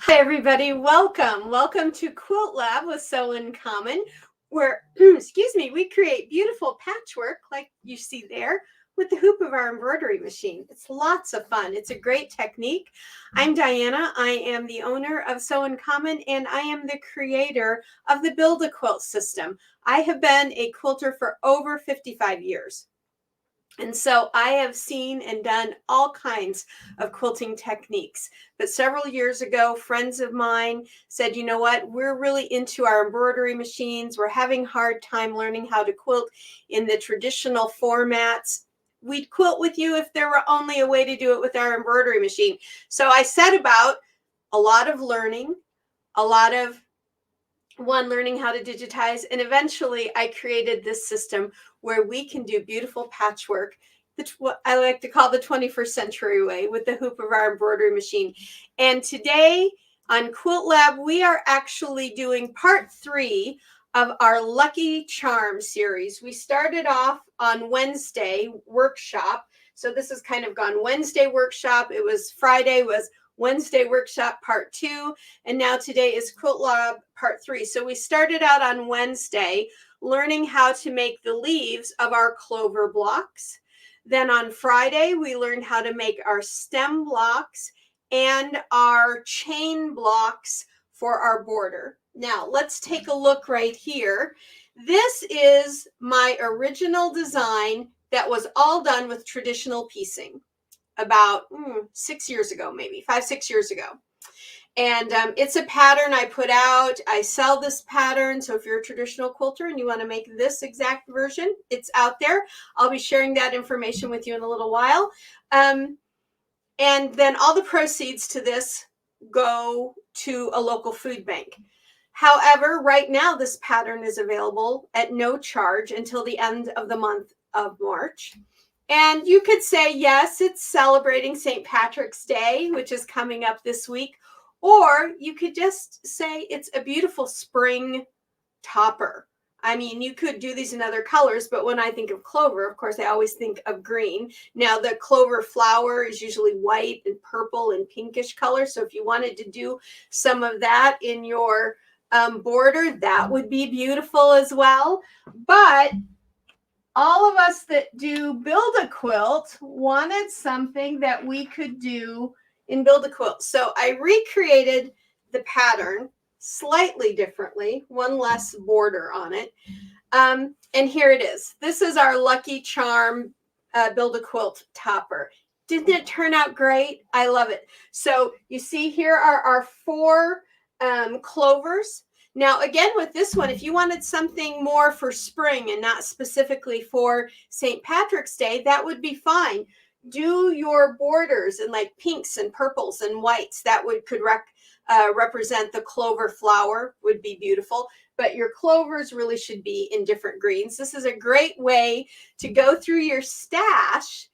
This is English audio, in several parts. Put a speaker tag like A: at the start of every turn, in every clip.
A: Hi everybody, welcome to Quilt Lab with Sew in Common, where excuse me, we create beautiful patchwork like you see there with the hoop of our embroidery machine. It's lots of fun. It's a great technique. I'm Diana. I am the owner of Sew in Common, and I am the creator of the Build a Quilt system. I have been a quilter for over 55 years. And so I have seen and done all kinds of quilting techniques. But several years ago, friends of mine said, you know what, we're really into our embroidery machines. We're having a hard time learning how to quilt in the traditional formats. We'd quilt with you if there were only a way to do it with our embroidery machine. So I set about a lot of learning, a lot of learning how to digitize, and eventually I created this system where we can do beautiful patchwork, what I like to call the 21st century way, with the hoop of our embroidery machine. And today on Quilt Lab, we are actually doing part 3 of our Lucky Charm series. We started off on Wednesday workshop. So this has kind of gone Wednesday workshop. It was Friday was Wednesday workshop part 2, and now today is Quilt Lab part 3. So we started out on Wednesday learning how to make the leaves of our clover blocks. Then on Friday, we learned how to make our stem blocks and our chain blocks for our border. Now let's take a look right here. This is my original design that was all done with traditional piecing about 6 years ago, maybe 5-6 years ago. And it's a pattern I put out. I sell this pattern. So if you're a traditional quilter and you want to make this exact version, it's out there. I'll be sharing that information with you in a little while. And then all the proceeds to this go to a local food bank. However, right now this pattern is available at no charge until the end of the month of March. And you could say, yes, it's celebrating St. Patrick's Day, which is coming up this week. Or you could just say it's a beautiful spring topper. I mean, you could do these in other colors, but when I think of clover, of course, I always think of green. Now, the clover flower is usually white and purple and pinkish color. So if you wanted to do some of that in your border, that would be beautiful as well. But all of us that do Build a Quilt wanted something that we could do in Build a Quilt. So I recreated the pattern slightly differently, one less border on it. And here it is. This is our Lucky Charm Build a Quilt topper. Didn't it turn out great? I love it. So you see here are our 4 clovers. Now, again, with this one, if you wanted something more for spring and not specifically for St. Patrick's Day, that would be fine. Do your borders in like pinks and purples and whites. That could represent the clover flower, would be beautiful. But your clovers really should be in different greens. This is a great way to go through your stash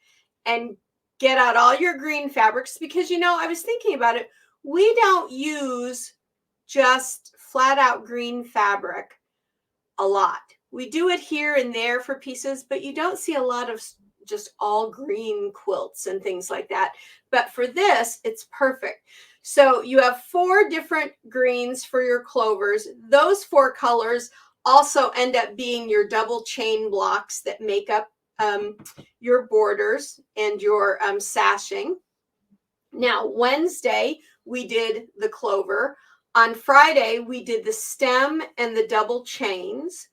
A: and get out all your green fabrics, because, you know, I was thinking about it. We don't use just flat out green fabric a lot. We do it here and there for pieces, but you don't see a lot of just all green quilts and things like that. But for this, it's perfect. So you have 4 different greens for your clovers. Those 4 colors also end up being your double chain blocks that make up your borders and your sashing. Now, Wednesday, we did the clover. On Friday, we did the stem and the double chains.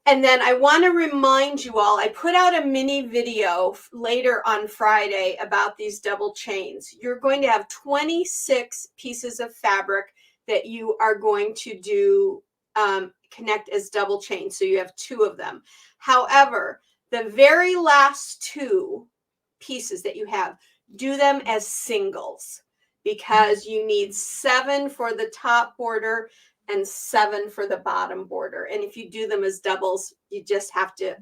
A: And then I want to remind you all, I put out a mini video later on Friday about these double chains. You're going to have 26 pieces of fabric that you are going to do connect as double chains. So you have 2 of them. However, the very last 2 pieces that you have, do them as singles, because you need 7 for the top border and 7 for the bottom border. And if you do them as doubles, you just have to,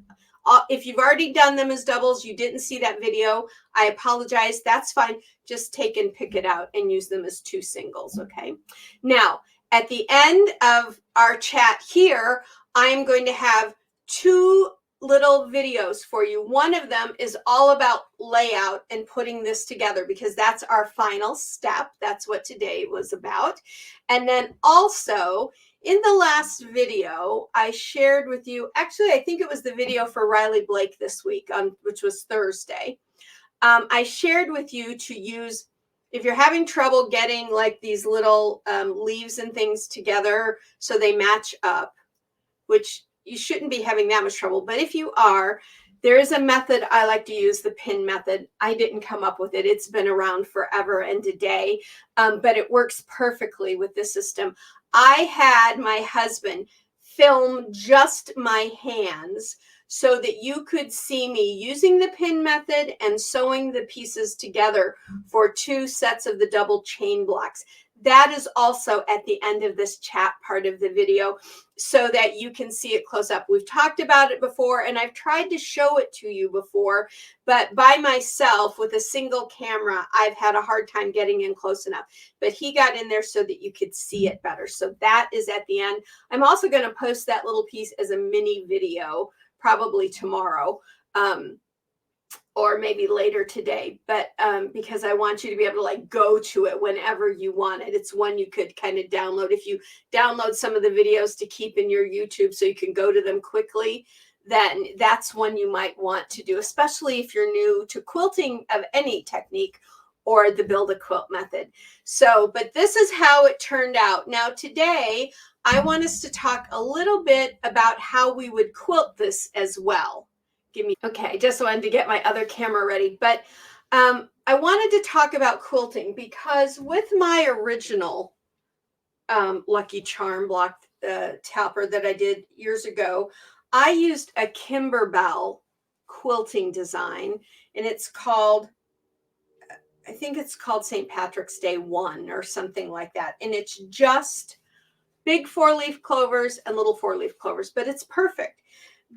A: if you've already done them as doubles, you didn't see that video, I apologize, that's fine. Just take and pick it out and use them as 2 singles, okay? Now, at the end of our chat here, I'm going to have 2 little videos for you. One of them is all about layout and putting this together, because that's our final step. That's what today was about. And then also in the last video, I shared with you, actually, I think it was the video for Riley Blake this week, which was Thursday. I shared with you to use, if you're having trouble getting like these little leaves and things together so they match up, which you shouldn't be having that much trouble. But if you are, there is a method I like to use, the pin method. I didn't come up with it. It's been around forever and a day, but it works perfectly with this system. I had my husband film just my hands so that you could see me using the pin method and sewing the pieces together for 2 sets of the double chain blocks. That is also at the end of this chat part of the video so that you can see it close up. We've talked about it before, and I've tried to show it to you before, but by myself with a single camera, I've had a hard time getting in close enough. But he got in there so that you could see it better. So that is at the end. I'm also going to post that little piece as a mini video, probably tomorrow. Or maybe later today, but because I want you to be able to like go to it whenever you want it. It's one you could kind of download. If you download some of the videos to keep in your YouTube so you can go to them quickly, then that's one you might want to do, especially if you're new to quilting of any technique or the build a quilt method. So, but this is how it turned out. Now today, I want us to talk a little bit about how we would quilt this as well. Okay, just wanted to get my other camera ready, but I wanted to talk about quilting because with my original Lucky Charm block topper that I did years ago, I used a Kimberbell quilting design, and it's called, I think it's called St. Patrick's Day 1 or something like that, and it's just big 4-leaf clovers and little 4-leaf clovers, but it's perfect.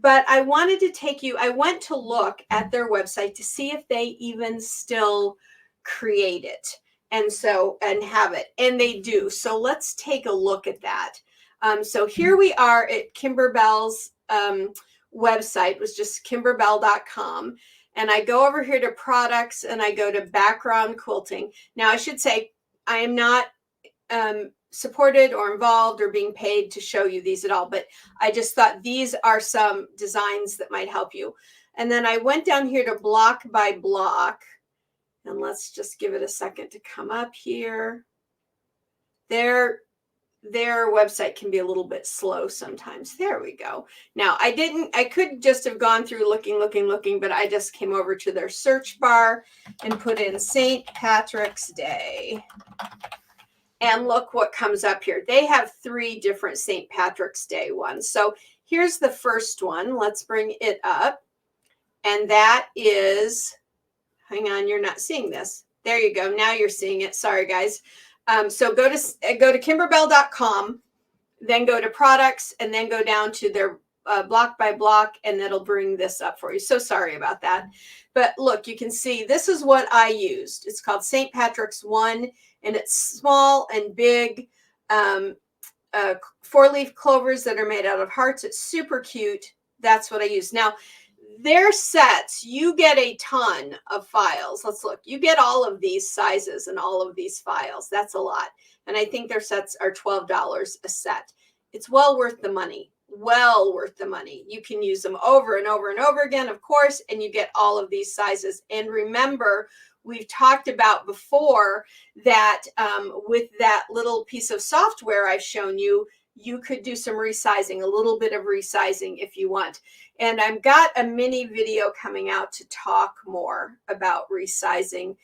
A: But I wanted to take you, I went to look at their website to see if they even still create it. And so, and have it, and they do. So let's take a look at that. So here we are at Kimberbell's website, was just kimberbell.com. And I go over here to products and I go to background quilting. Now I should say, I am not supported or involved or being paid to show you these at all, but I just thought these are some designs that might help you. And then I went down here to block by block, and let's just give it a second to come up here. Their website can be a little bit slow sometimes. There we go. Now I could just have gone through looking, but I just came over to their search bar and put in St. Patrick's Day. And look what comes up here. They have 3 different St. Patrick's Day ones. So here's the first one. Let's bring it up. And that is, hang on, you're not seeing this. There you go. Now you're seeing it. Sorry, guys. So go to kimberbell.com, then go to products, and then go down to their block by block, and it'll bring this up for you. So sorry about that. But look, you can see this is what I used. It's called St. Patrick's 1, and it's small and big 4-leaf clovers that are made out of hearts. It's super cute. That's what I use. Now, their sets, you get a ton of files. Let's look. You get all of these sizes and all of these files. That's a lot. And I think their sets are $12 a set. It's well worth the money. Well worth the money. You can use them over and over and over again, of course, and you get all of these sizes. And remember, we've talked about before that with that little piece of software I've shown you, you could do some resizing, a little bit of resizing if you want. And I've got a mini video coming out to talk more about resizing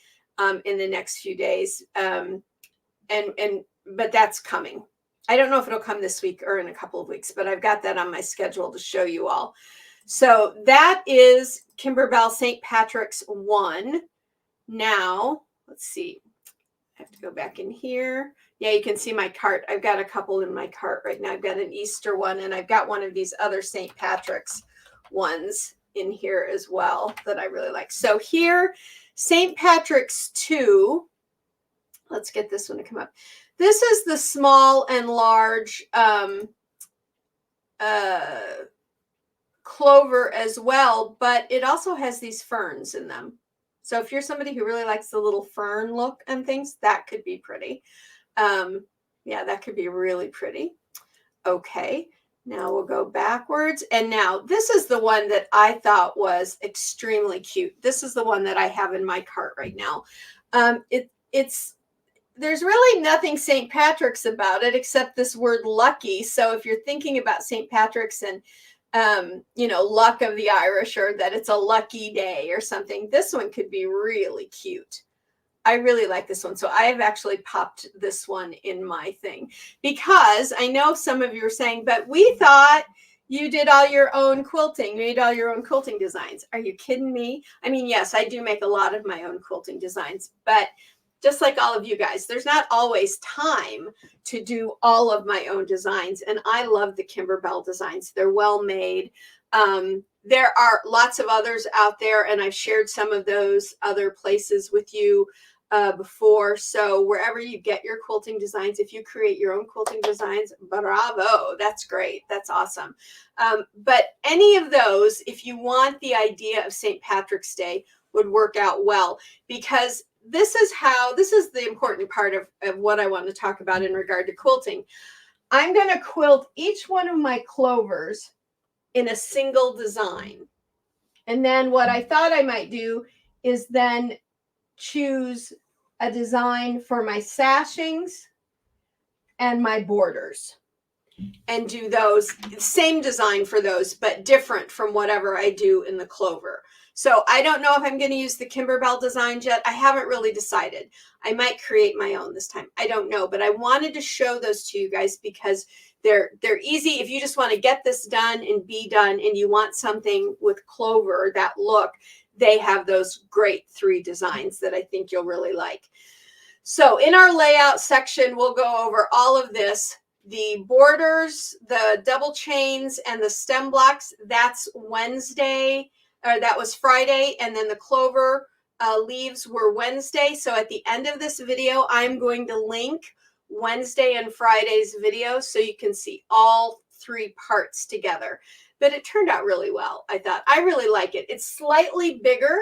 A: in the next few days. But that's coming. I don't know if it'll come this week or in a couple of weeks, but I've got that on my schedule to show you all. So that is Kimberbell St. Patrick's 1. Now, let's see. I have to go back in here. Yeah, you can see my cart. I've got a couple in my cart right now. I've got an Easter one, and I've got one of these other St. Patrick's ones in here as well that I really like. So here, St. Patrick's 2. Let's get this one to come up. This is the small and large clover as well, but it also has these ferns in them. So if you're somebody who really likes the little fern look and things, that could be pretty. Yeah, that could be really pretty. Okay, now we'll go backwards. And now this is the one that I thought was extremely cute. This is the one that I have in my cart right now. It's there's really nothing St. Patrick's about it except this word lucky. So if you're thinking about St. Patrick's and you know, luck of the Irish, or that it's a lucky day or something, this one could be really cute. I really like this one. So I have actually popped this one in my thing because I know some of you are saying, but we thought you did all your own quilting. You made all your own quilting designs. Are you kidding me? I mean, yes, I do make a lot of my own quilting designs, but just like all of you guys, there's not always time to do all of my own designs. And I love the Kimberbell designs. They're well made. There are lots of others out there, and I've shared some of those other places with you before. So wherever you get your quilting designs, if you create your own quilting designs, bravo, that's great. That's awesome. But any of those, if you want the idea of St. Patrick's Day, would work out well, because this is the important part of what I want to talk about in regard to quilting. I'm going to quilt each one of my clovers in a single design. And then what I thought I might do is then choose a design for my sashings and my borders and do those same design for those, but different from whatever I do in the clover. So I don't know if I'm going to use the Kimberbell designs yet. I haven't really decided. I might create my own this time. I don't know, but I wanted to show those to you guys because they're easy. If you just want to get this done and be done, and you want something with clover, that look, they have those great 3 designs that I think you'll really like. So in our layout section, we'll go over all of this. The borders, the double chains, and the stem blocks, that's Wednesday, or that was Friday, and then the clover leaves were Wednesday. So at the end of this video, I'm going to link Wednesday and Friday's videos so you can see all 3 parts together. But it turned out really well, I thought. I really like it. It's slightly bigger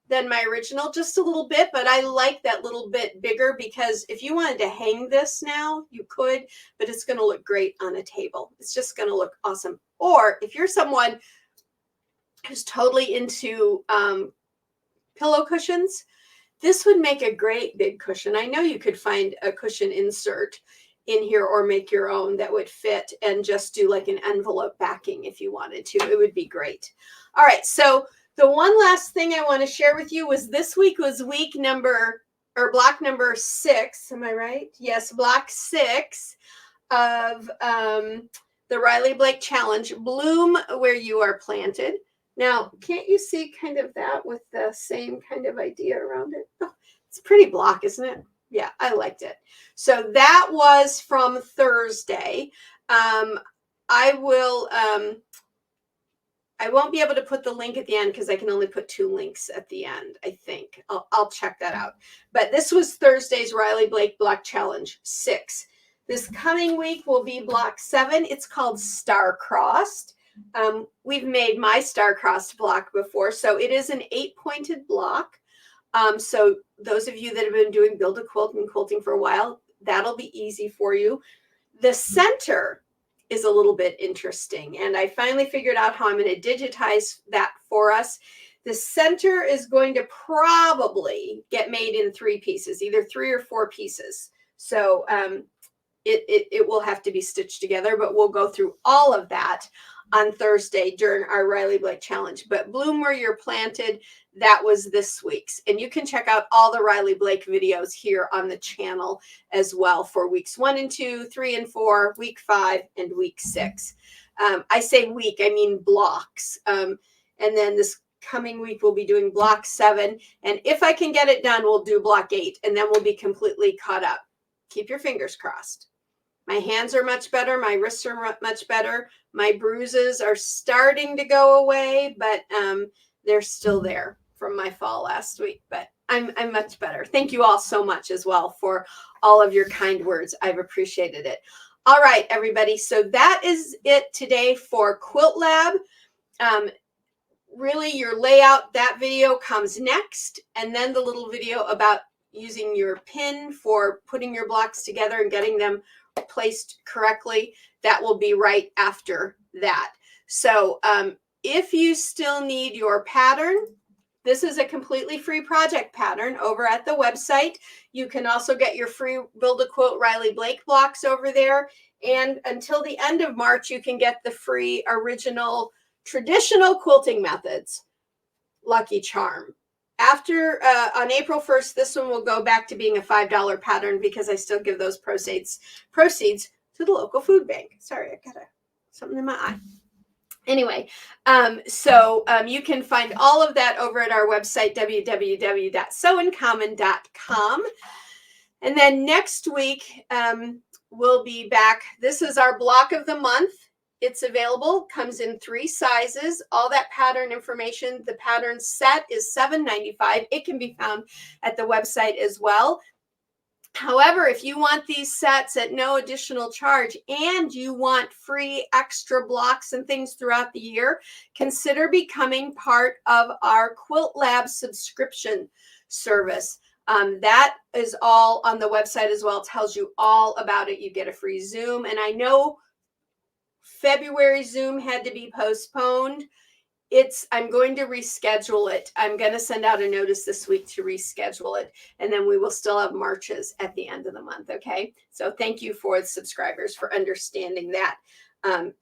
A: than my original, just a little bit, but I like that little bit bigger because if you wanted to hang this now, you could, but it's going to look great on a table. It's just going to look awesome. Or if you're someone who's totally into pillow cushions, this would make a great big cushion. I know you could find a cushion insert in here or make your own that would fit and just do like an envelope backing if you wanted to. It would be great. All right, so the one last thing I want to share with you was this week was week number, or block number 6. Am I right? Yes, block 6 of the Riley Blake Challenge, Bloom Where You Are Planted. Now, can't you see kind of that with the same kind of idea around it? Oh, it's a pretty block, isn't it? Yeah, I liked it. So that was from Thursday. I won't be able to put the link at the end because I can only put 2 links at the end, I think. I'll check that out. But this was Thursday's Riley Blake Block Challenge 6. This coming week will be block 7. It's called Star-Crossed. We've made my Star-Crossed block before, so it is an 8-pointed block. So those of you that have been doing Build a Quilt and quilting for a while, that'll be easy for you. The center is a little bit interesting, and I finally figured out how I'm going to digitize that for us. The center is going to probably get made in 3 pieces, either 3 or 4 pieces. So it will have to be stitched together, but we'll go through all of that on Thursday during our Riley Blake Challenge. But Bloom Where You're Planted, that was this week's. And you can check out all the Riley Blake videos here on the channel as well for weeks 1 and 2, 3 and 4, week 5, and week 6. I say week, I mean blocks. And then this coming week, we'll be doing block 7. And if I can get it done, we'll do block 8, and then we'll be completely caught up. Keep your fingers crossed. My hands are much better. My wrists are much better. My bruises are starting to go away, but they're still there from my fall last week. But I'm much better. Thank you all so much as well for all of your kind words. I've appreciated it. All right, everybody. So that is it today for Quilt Lab. really your layout, that video comes next, and then the little video about using your pin for putting your blocks together and getting them placed correctly, that will be right after that. So if you still need your pattern, this is a completely free project pattern over at the website. You can also get your free Build a Quilt Riley Blake blocks over there. And until the end of March, you can get the free original traditional quilting methods Lucky Charm. After on April 1st, this one will go back to being a $5 pattern because I still give those proceeds to the local food bank. Sorry, I got something in my eye. Anyway, you can find all of that over at our website, www.sewincommon.com. And then next week, we'll be back. This is our block of the month. It's available, comes in 3 sizes. All that pattern information, the pattern set is $7.95. It can be found at the website as well. However, if you want these sets at no additional charge and you want free extra blocks and things throughout the year, consider becoming part of our Quilt Lab subscription service. That is all on the website as well. It tells you all about it. You get a free Zoom. And I know February Zoom had to be postponed. I'm going to reschedule it. I'm going to send out a notice this week to reschedule it. And then we will still have Marches at the end of the month. Okay. So thank you for the subscribers for understanding that.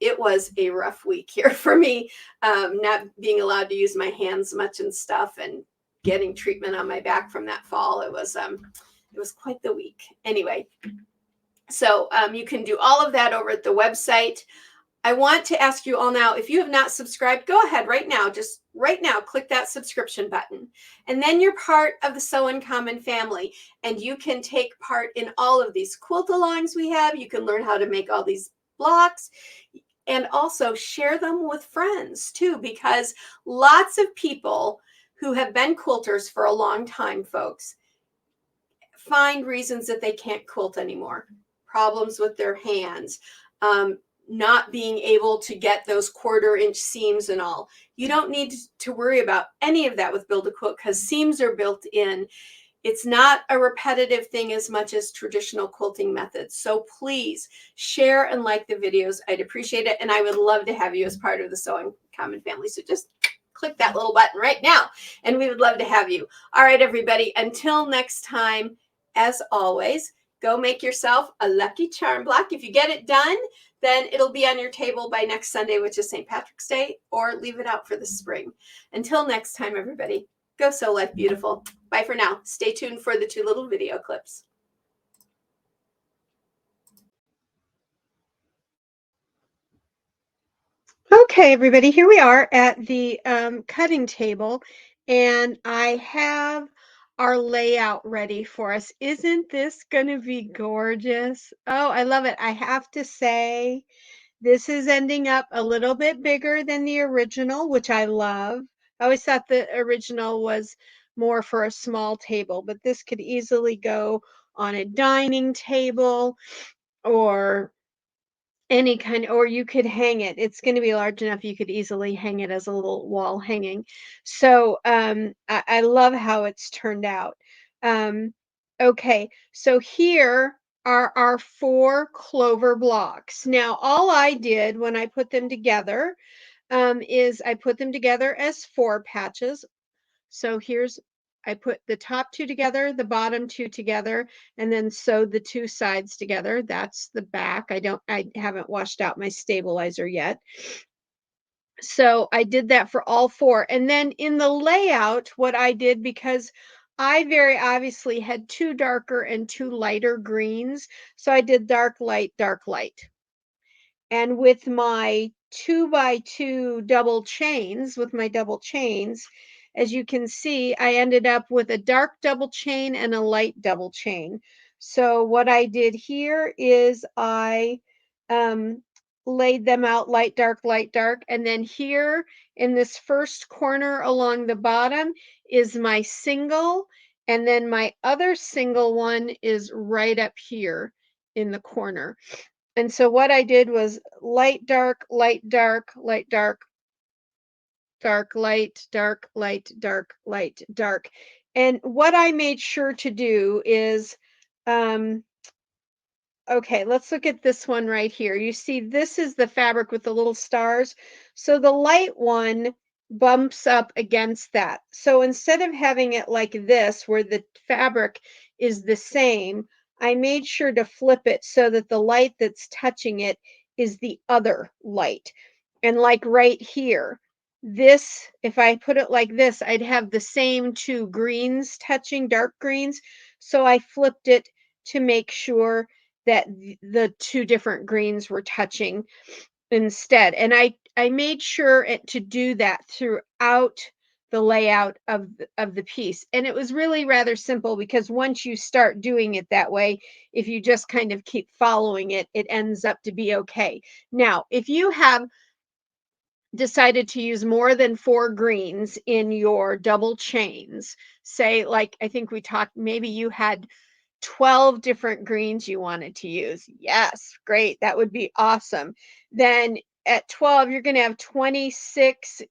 A: It was a rough week here for me, not being allowed to use my hands much and stuff and getting treatment on my back from that fall. It was quite the week. Anyway, so you can do all of that over at the website. I want to ask you all now, if you have not subscribed, go ahead right now. Just right now, click that subscription button. And then you're part of the Sew in Common family. And you can take part in all of these quilt-alongs we have. You can learn how to make all these blocks. And also share them with friends too, because lots of people who have been quilters for a long time, folks, find reasons that they can't quilt anymore. Problems with their hands. Not being able to get those 1/4 inch seams and all. You don't need to worry about any of that with Build a Quilt because seams are built in. It's not a repetitive thing as much as traditional quilting methods. So please share and like the videos. I'd appreciate it. And I would love to have you as part of the Sew in Common family. So just click that little button right now. And we would love to have you. All right, everybody. Until next time, as always, go make yourself a Lucky Charm block. If you get it done, then it'll be on your table by next Sunday, which is St. Patrick's Day, or leave it out for the spring. Until next time, everybody, go sew life beautiful. Bye for now. Stay tuned for the 2 little video clips. Okay, everybody, here we are at the cutting table, and I have our layout ready for us. Isn't this going to be gorgeous? Oh, I love it. I have to say, this is ending up a little bit bigger than the original, which I love. I always thought the original was more for a small table, but this could easily go on a dining table or any kind, or you could hang it. It's going to be large enough you could easily hang it as a little wall hanging. So I love how it's turned out. Okay, so here are our 4 clover blocks. Now, all I did when I put them together is I put them together as 4 patches. So I put the top 2 together, the bottom 2 together, and then sewed the 2 sides together. That's the back. I haven't washed out my stabilizer yet. So I did that for all 4. And then in the layout, what I did, because I very obviously had 2 darker and 2 lighter greens, so I did dark, light, dark, light. And with my 2x2 double chains, as you can see, I ended up with a dark double chain and a light double chain. So what I did here is I laid them out light, dark. And then here in this first corner along the bottom is my single. And then my other single one is right up here in the corner. And so what I did was light, dark, light, dark, light, dark, dark, light, dark, light, dark, light, dark. And what I made sure to do is, um, okay, let's look at this one right here. You see, this is the fabric with the little stars. So the light one bumps up against that. So instead of having it like this, where the fabric is the same, I made sure to flip it so that the light that's touching it is the other light. And like right here, this, if I put it like this, I'd have the same two greens touching, dark greens. So I flipped it to make sure that the two different greens were touching instead. And I made sure to do that throughout the layout of the piece. And it was really rather simple because once you start doing it that way, if you just kind of keep following it, it ends up to be okay. Now, if you have decided to use more than 4 greens in your double chains, say, like I think we talked, maybe you had 12 different greens you wanted to use. Yes, great. That would be awesome. Then at 12, you're going to have 26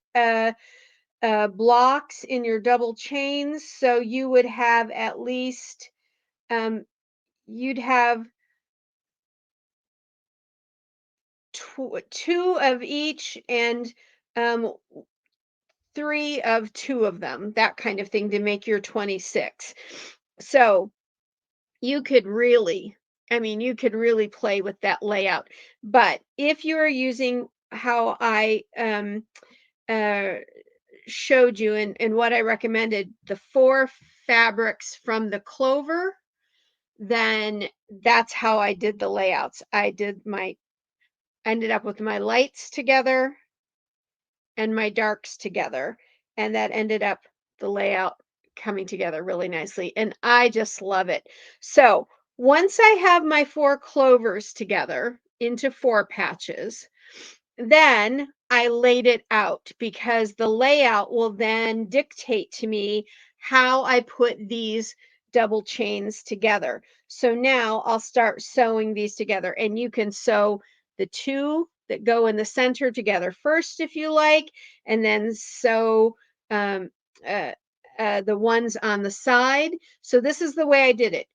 A: blocks in your double chains. So you would have at least, you'd have two of each and um, three of two of them, that kind of thing to make your 26. So you could really, I mean, you could really play with that layout. But if you're using how I uh, showed you and what I recommended, the 4 fabrics from the Clover, then that's how I did the layouts. Ended up with my lights together and my darks together. And that ended up the layout coming together really nicely. And I just love it. So once I have my 4 clovers together into 4 patches, then I laid it out because the layout will then dictate to me how I put these double chains together. So now I'll start sewing these together, and you can sew the 2 that go in the center together first if you like, and then sew um, uh, the ones on the side. So this is the way I did it: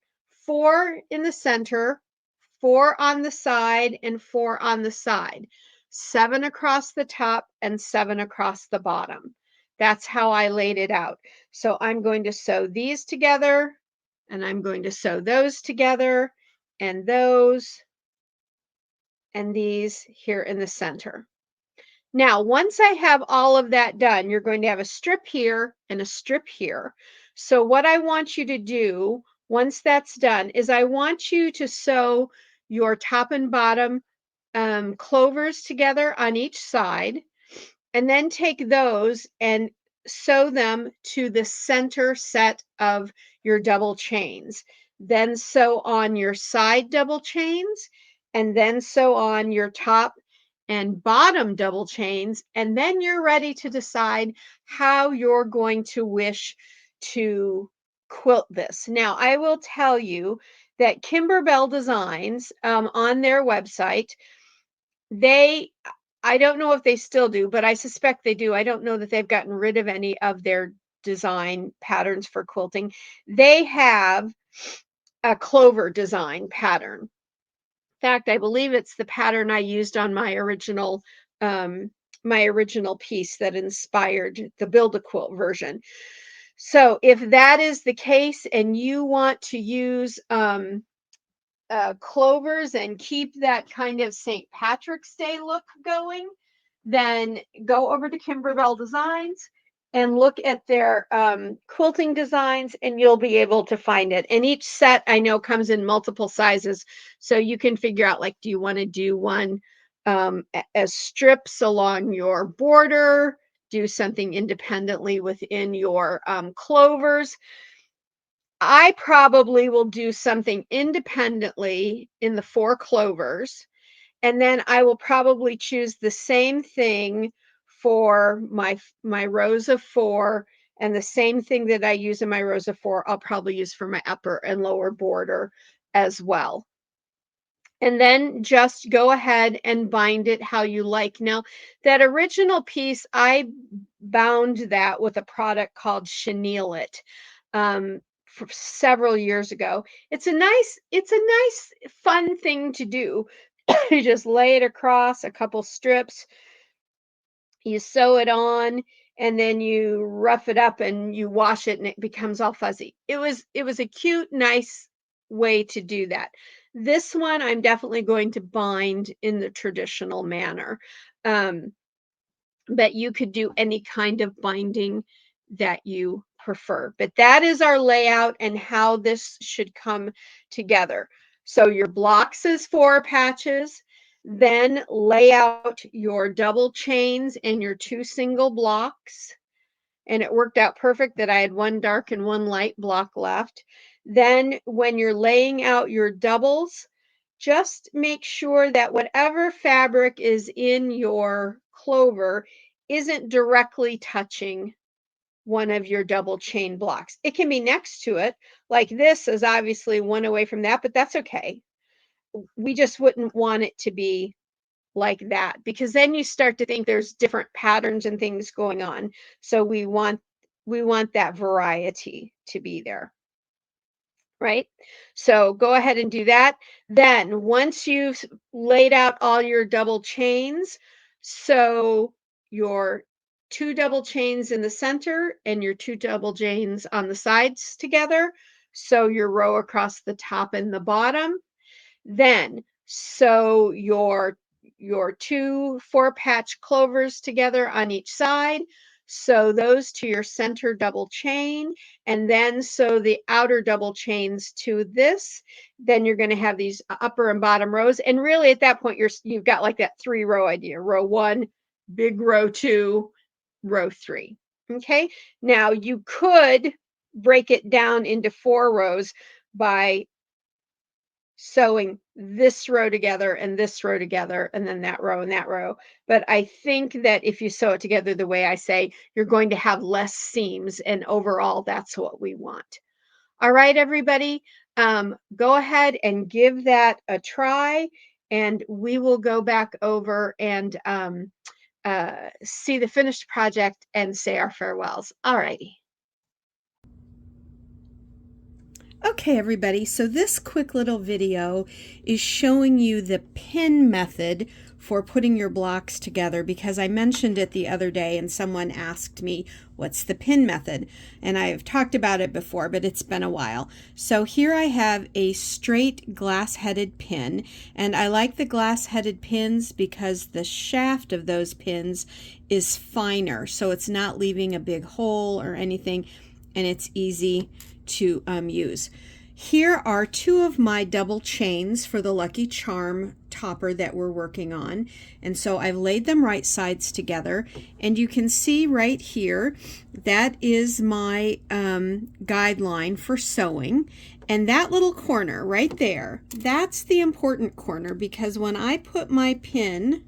A: 4 in the center, 4 on the side, and 4 on the side, 7 across the top, and 7 across the bottom. That's how I laid it out. So I'm going to sew these together, and I'm going to sew those together, and those, and these here in the center. Now, once I have all of that done, you're going to have a strip here and a strip here. So what I want you to do once that's done is I want you to sew your top and bottom clovers together on each side, and then take those and sew them to the center set of your double chains. Then sew on your side double chains, and then sew on your top and bottom double chains, and then you're ready to decide how you're going to wish to quilt this. Now, I will tell you that Kimberbell Designs, on their website, they, I don't know if they still do, but I suspect they do. I don't know that they've gotten rid of any of their design patterns for quilting. They have a clover design pattern. In fact, I believe it's the pattern I used on um, my original piece that inspired the Build a Quilt version. So if that is the case and you want to use clovers and keep that kind of St. Patrick's Day look going, then go over to Kimberbell Designs and look at their quilting designs, and you'll be able to find it. And each set I know comes in multiple sizes, so you can figure out, like, do you want to do one as strips along your border, do something independently within your clovers. I probably will do something independently in the 4 clovers, and then I will probably choose the same thing for my rows of 4, and the same thing that I use in my rows of 4, I'll probably use for my upper and lower border as well. And then just go ahead and bind it how you like. Now, that original piece, I bound that with a product called Chenille It for several years ago. It's a nice fun thing to do. You just lay it across a couple strips, you sew it on, and then you rough it up and you wash it and it becomes all fuzzy. It was a cute, nice way to do that. This one I'm definitely going to bind in the traditional manner. Um, but you could do any kind of binding that you prefer. But that is our layout and how this should come together. So your blocks is 4 patches, then lay out your double chains and your 2 single blocks. And it worked out perfect that I had 1 dark and 1 light block left. Then when you're laying out your doubles, just make sure that whatever fabric is in your clover isn't directly touching one of your double chain blocks. It can be next to it, like this is obviously one away from that, but that's okay. We just wouldn't want it to be like that, because then you start to think there's different patterns and things going on. So we want that variety to be there. Right? So go ahead and do that. Then once you've laid out all your double chains, sew your 2 double chains in the center and your 2 double chains on the sides together. Sew your row across the top and the bottom. Then sew your 2 4-patch clovers together on each side. Sew those to your center double chain, and then sew the outer double chains to this. Then you're going to have these upper and bottom rows. And really at that point, you've got like that 3-row idea. Row 1, big row 2, row 3. Okay. Now you could break it down into 4 rows by sewing this row together and this row together and then that row and that row. But I think that if you sew it together the way I say, you're going to have less seams, and overall that's what we want. All right, everybody, go ahead and give that a try, and we will go back over and see the finished project and say our farewells. All righty. Okay, everybody, so this quick little video is showing you the pin method for putting your blocks together, because I mentioned it the other day and someone asked me, what's the pin method? And I've talked about it before, but it's been a while. So here I have a straight glass-headed pin, and I like the glass-headed pins because the shaft of those pins is finer, so it's not leaving a big hole or anything, and it's easy to use. Here are 2 of my double chains for the Lucky Charm topper that we're working on, and so I've laid them right sides together, and you can see right here that is my guideline for sewing, and that little corner right there, that's the important corner, because when I put my pin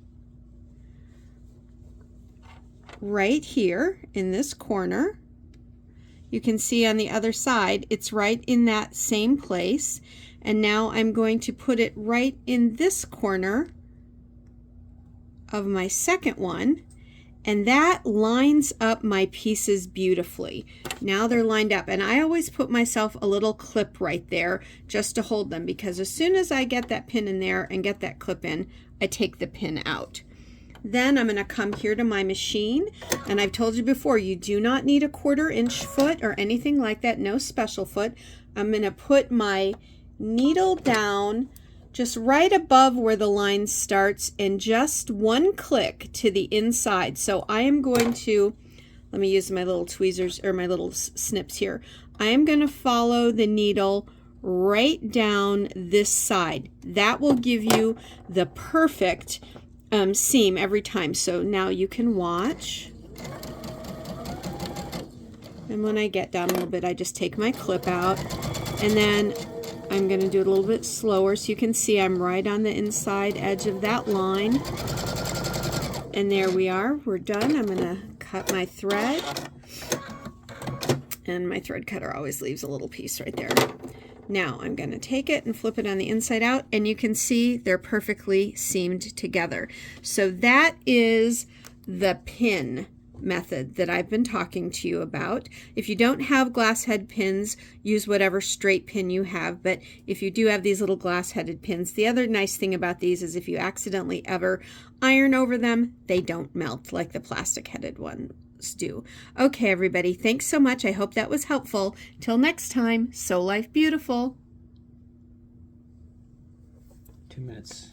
A: right here in this corner, you can see on the other side, it's right in that same place. And now I'm going to put it right in this corner of my second one. And that lines up my pieces beautifully. Now they're lined up. And I always put myself a little clip right there just to hold them, because as soon as I get that pin in there and get that clip in, I take the pin out. Then I'm going to come here to my machine, and I've told you before, you do not need a 1/4 inch foot or anything like that, no special foot. I'm going to put my needle down just right above where the line starts, and just 1 click to the inside. So I am going to, let me use my little tweezers or my little snips here. I am going to follow the needle right down this side. That will give you the perfect seam every time. So now you can watch, and when I get down a little bit, I just take my clip out, and then I'm going to do it a little bit slower so you can see I'm right on the inside edge of that line. And there we are, we're done. I'm going to cut my thread, and my thread cutter always leaves a little piece right there. Now I'm going to take it and flip it on the inside out, and you can see they're perfectly seamed together. So that is the pin
B: method that I've been talking to you about. If you don't have glass head pins, use whatever straight pin you have, but if you do have these little glass headed pins, the other nice thing about these is if you accidentally ever iron over them, they don't melt like the plastic headed ones do. Okay, everybody, thanks so much. I hope that was helpful. Till next time, sew life beautiful.
C: 2 minutes.